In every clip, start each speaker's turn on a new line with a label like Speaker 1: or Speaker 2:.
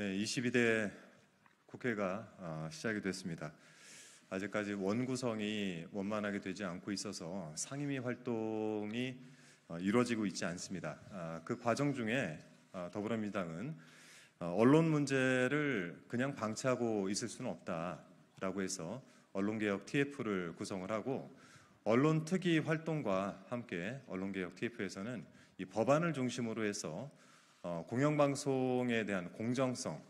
Speaker 1: 네, 22대 국회가 시작이 됐습니다. 아직까지 원구성이 원만하게 되지 않고 있어서 상임위 활동이 이루어지고 있지 않습니다. 그 과정 중에 더불어민주당은 언론 문제를 그냥 방치하고 있을 수는 없다라고 해서 언론개혁 TF를 구성을 하고 언론특위 활동과 함께 언론개혁 TF에서는 이 법안을 중심으로 해서 공영방송에 대한 공정성,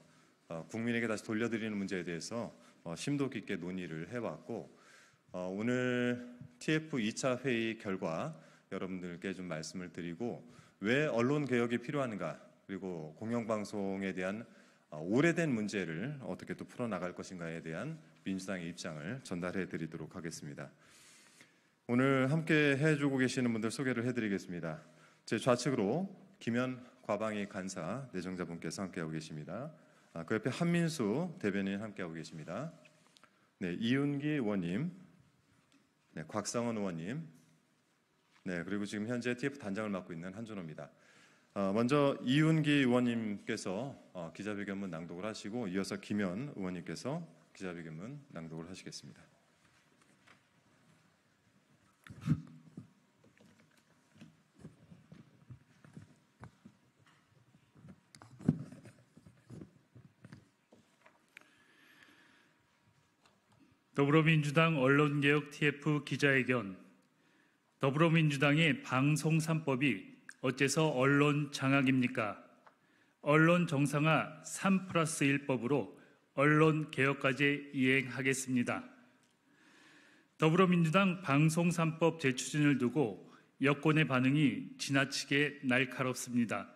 Speaker 1: 국민에게 다시 돌려드리는 문제에 대해서 심도 깊게 논의를 해왔고 오늘 TF 2차 회의 결과 여러분들께 좀 말씀을 드리고 왜 언론개혁이 필요한가, 그리고 공영방송에 대한 오래된 문제를 어떻게 또 풀어나갈 것인가에 대한 민주당의 입장을 전달해 드리도록 하겠습니다. 오늘 함께 해주고 계시는 분들 소개를 해드리겠습니다. 제 좌측으로 김현 과방위 간사 내정자분께서 함께하고 계십니다. 그 옆에 한민수 대변인 함께하고 계십니다. 네, 이윤기 의원님, 네, 곽상원 의원님, 네, 그리고 지금 현재 TF 단장을 맡고 있는 한준호입니다. 먼저 이윤기 의원님께서 기자회견문 낭독을 하시고 이어서 김현 의원님께서 기자회견문 낭독을 하시겠습니다.
Speaker 2: 더불어민주당 언론개혁 TF 기자회견. 더불어민주당의 방송 3법이 어째서 언론 장악입니까? 언론 정상화 3+1법으로 언론 개혁까지 이행하겠습니다. 더불어민주당 방송 3법 재추진을 두고 여권의 반응이 지나치게 날카롭습니다.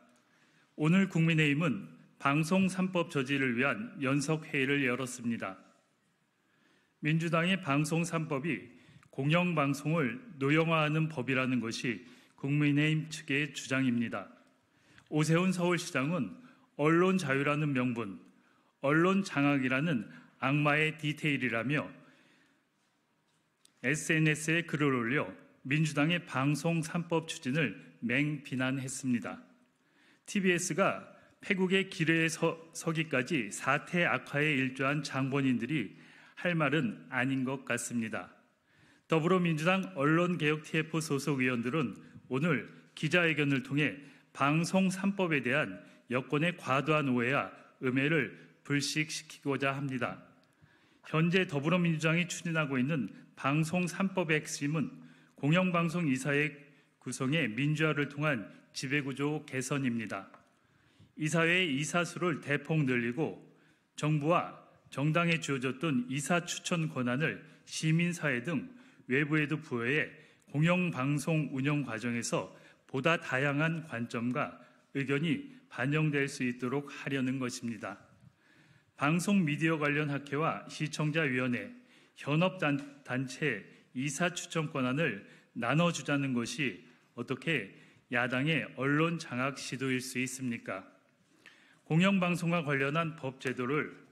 Speaker 2: 오늘 국민의힘은 방송 3법 저지를 위한 연석회의를 열었습니다. 민주당의 방송 3법이 공영방송을 노영화하는 법이라는 것이 국민의힘 측의 주장입니다. 오세훈 서울시장은 언론 자유라는 명분, 언론 장악이라는 악마의 디테일이라며 SNS에 글을 올려 민주당의 방송 3법 추진을 맹비난했습니다. TBS가 패국의 기뢰에 서기까지 사태 악화에 일조한 장본인들이 할 말은 아닌 것 같습니다. 더불어민주당 언론개혁 TF 소속 의원들은 오늘 기자회견을 통해 방송 3법에 대한 여권의 과도한 오해와 음해를 불식시키고자 합니다. 현재 더불어민주당이 추진하고 있는 방송 3법의 핵심은 공영방송 이사회 구성의 민주화를 통한 지배구조 개선입니다. 이사회의 이사수를 대폭 늘리고 정부와 정당에 주어졌던 이사 추천 권한을 시민사회 등 외부에도 부여해 공영방송 운영 과정에서 보다 다양한 관점과 의견이 반영될 수 있도록 하려는 것입니다. 방송 미디어 관련 학회와 시청자위원회, 현업단체 이사 추천 권한을 나눠주자는 것이 어떻게 야당의 언론 장악 시도일 수 있습니까? 공영방송과 관련한 법 제도를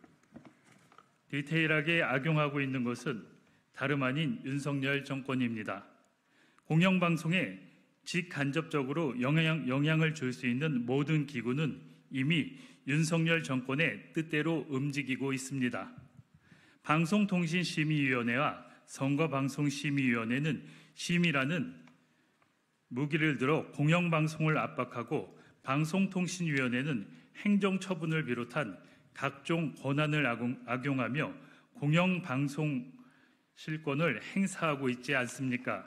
Speaker 2: 디테일하게 악용하고 있는 것은 다름 아닌 윤석열 정권입니다. 공영방송에 직간접적으로 영향을 줄 수 있는 모든 기구는 이미 윤석열 정권의 뜻대로 움직이고 있습니다. 방송통신심의위원회와 선거방송심의위원회는 심의라는 무기를 들어 공영방송을 압박하고 방송통신위원회는 행정처분을 비롯한 각종 권한을 악용하며 공영방송 실권을 행사하고 있지 않습니까?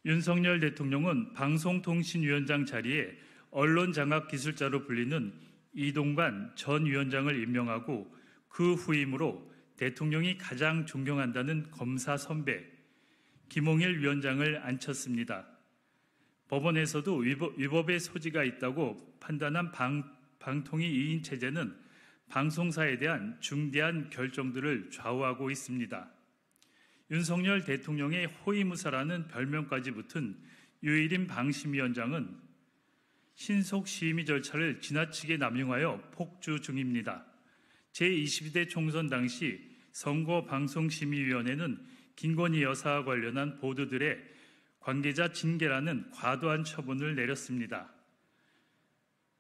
Speaker 2: 윤석열 대통령은 방송통신위원장 자리에 언론장악 기술자로 불리는 이동관 전 위원장을 임명하고 그 후임으로 대통령이 가장 존경한다는 검사 선배 김홍일 위원장을 앉혔습니다. 법원에서도 위법의 소지가 있다고 판단한 방통위 2인 체제는 방송사에 대한 중대한 결정들을 좌우하고 있습니다. 윤석열 대통령의 호위무사라는 별명까지 붙은 유일인 방심위원장은 신속 심의 절차를 지나치게 남용하여 폭주 중입니다. 제22대 총선 당시 선거방송심의위원회는 김건희 여사와 관련한 보도들의 관계자 징계라는 과도한 처분을 내렸습니다.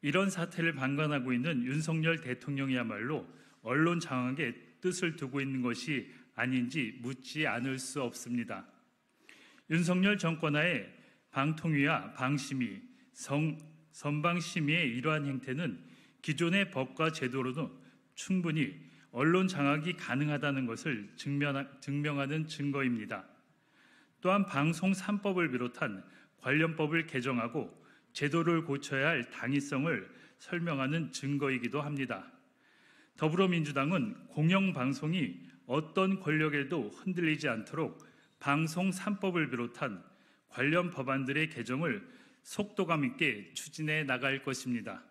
Speaker 2: 이런 사태를 방관하고 있는 윤석열 대통령이야말로 언론 장악에 뜻을 두고 있는 것이 아닌지 묻지 않을 수 없습니다. 윤석열 정권하에 방통위와 방심위, 선방심위의 이러한 행태는 기존의 법과 제도로도 충분히 언론 장악이 가능하다는 것을 증명하는 증거입니다. 또한 방송 3법을 비롯한 관련법을 개정하고 제도를 고쳐야 할 당위성을 설명하는 증거이기도 합니다. 더불어민주당은 공영방송이 어떤 권력에도 흔들리지 않도록 방송 3법을 비롯한 관련 법안들의 개정을 속도감 있게 추진해 나갈 것입니다.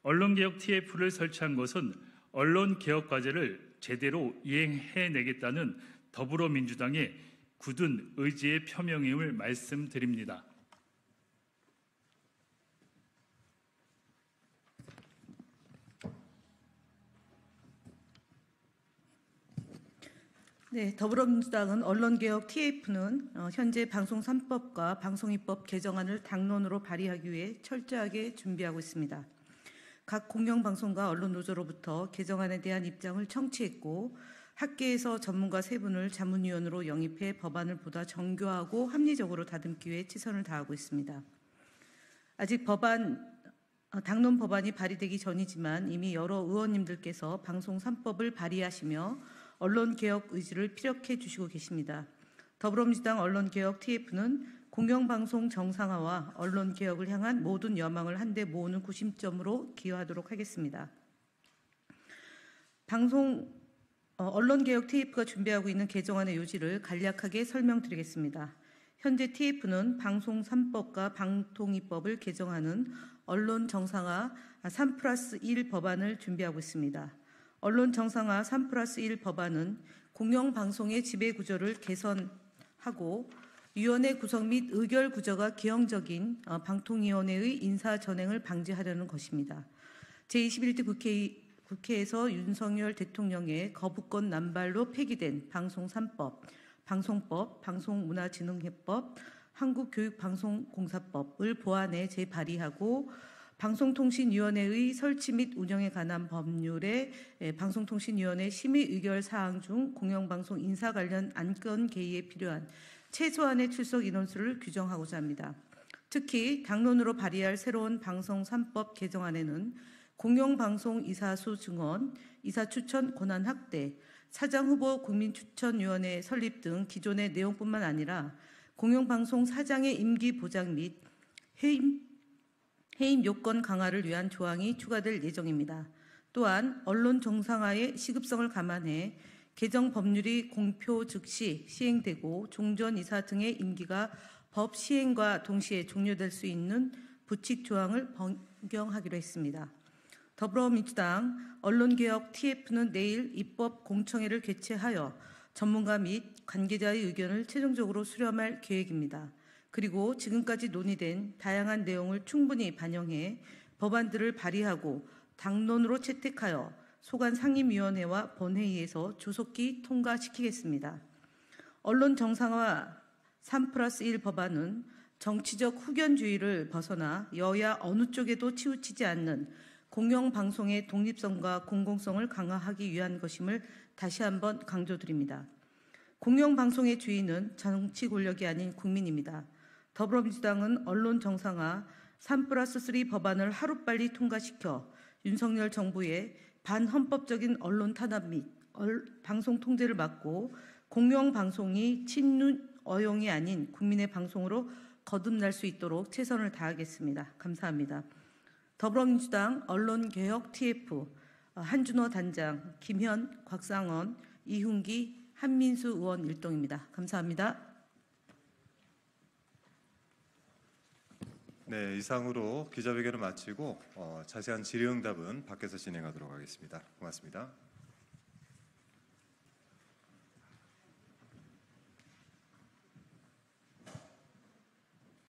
Speaker 2: 언론개혁 TF를 설치한 것은 언론개혁 과제를 제대로 이행해내겠다는 더불어민주당의 굳은 의지의 표명임을 말씀드립니다.
Speaker 3: 네, 더불어민주당은 언론개혁 TF는 현재 방송 3법과 방송입법 개정안을 당론으로 발의하기 위해 철저하게 준비하고 있습니다. 각 공영방송과 언론노조로부터 개정안에 대한 입장을 청취했고 학계에서 전문가 3분을 자문위원으로 영입해 법안을 보다 정교하고 합리적으로 다듬기 위해 최선을 다하고 있습니다. 아직 당론 법안이 발의되기 전이지만 이미 여러 의원님들께서 방송 3법을 발의하시며 언론개혁 의지를 피력해 주시고 계십니다. 더불어민주당 언론개혁 TF는 공영방송 정상화와 언론개혁을 향한 모든 여망을 한데 모으는 구심점으로 기여하도록 하겠습니다. 언론개혁 TF가 준비하고 있는 개정안의 요지를 간략하게 설명드리겠습니다. 현재 TF는 방송 3법과 방통위법을 개정하는 언론 정상화 3+1 법안을 준비하고 있습니다. 언론 정상화 3+1 법안은 공영방송의 지배구조를 개선하고 위원회 구성 및 의결 구조가 기형적인 방통위원회의 인사전행을 방지하려는 것입니다. 제21대 국회에서 윤석열 대통령의 거부권 남발로 폐기된 방송 3법, 방송법, 방송문화진흥회법, 한국교육방송공사법을 보완해 재발의하고 방송통신위원회의 설치 및 운영에 관한 법률에 방송통신위원회 심의 의결 사항 중 공영방송 인사 관련 안건 개의에 필요한 최소한의 출석 인원수를 규정하고자 합니다. 특히 당론으로 발의할 새로운 방송 3법 개정안에는 공영방송 이사수 증언, 이사 추천 권한 확대, 사장 후보 국민추천위원회 설립 등 기존의 내용뿐만 아니라 공영방송 사장의 임기 보장 및 해임 요건 강화를 위한 조항이 추가될 예정입니다. 또한 언론 정상화의 시급성을 감안해 개정 법률이 공표 즉시 시행되고 종전 이사 등의 임기가 법 시행과 동시에 종료될 수 있는 부칙 조항을 변경하기로 했습니다. 더불어민주당 언론개혁 TF는 내일 입법 공청회를 개최하여 전문가 및 관계자의 의견을 최종적으로 수렴할 계획입니다. 그리고 지금까지 논의된 다양한 내용을 충분히 반영해 법안들을 발의하고 당론으로 채택하여 소관 상임위원회와 본회의에서 조속히 통과시키겠습니다. 언론 정상화 3+1 법안은 정치적 후견주의를 벗어나 여야 어느 쪽에도 치우치지 않는 공영방송의 독립성과 공공성을 강화하기 위한 것임을 다시 한번 강조드립니다. 공영방송의 주인은 정치 권력이 아닌 국민입니다. 더불어민주당은 언론 정상화 3+3 법안을 하루빨리 통과시켜 윤석열 정부의 반헌법적인 언론 탄압 및 방송 통제를 막고 공영방송이 친윤 어용이 아닌 국민의 방송으로 거듭날 수 있도록 최선을 다하겠습니다. 감사합니다. 더불어민주당 언론개혁 TF 한준호 단장, 김현, 곽상원, 이훈기, 한민수 의원 일동입니다. 감사합니다.
Speaker 1: 네, 이상으로 기자회견을 마치고 자세한 질의응답은 밖에서 진행하도록 하겠습니다. 고맙습니다.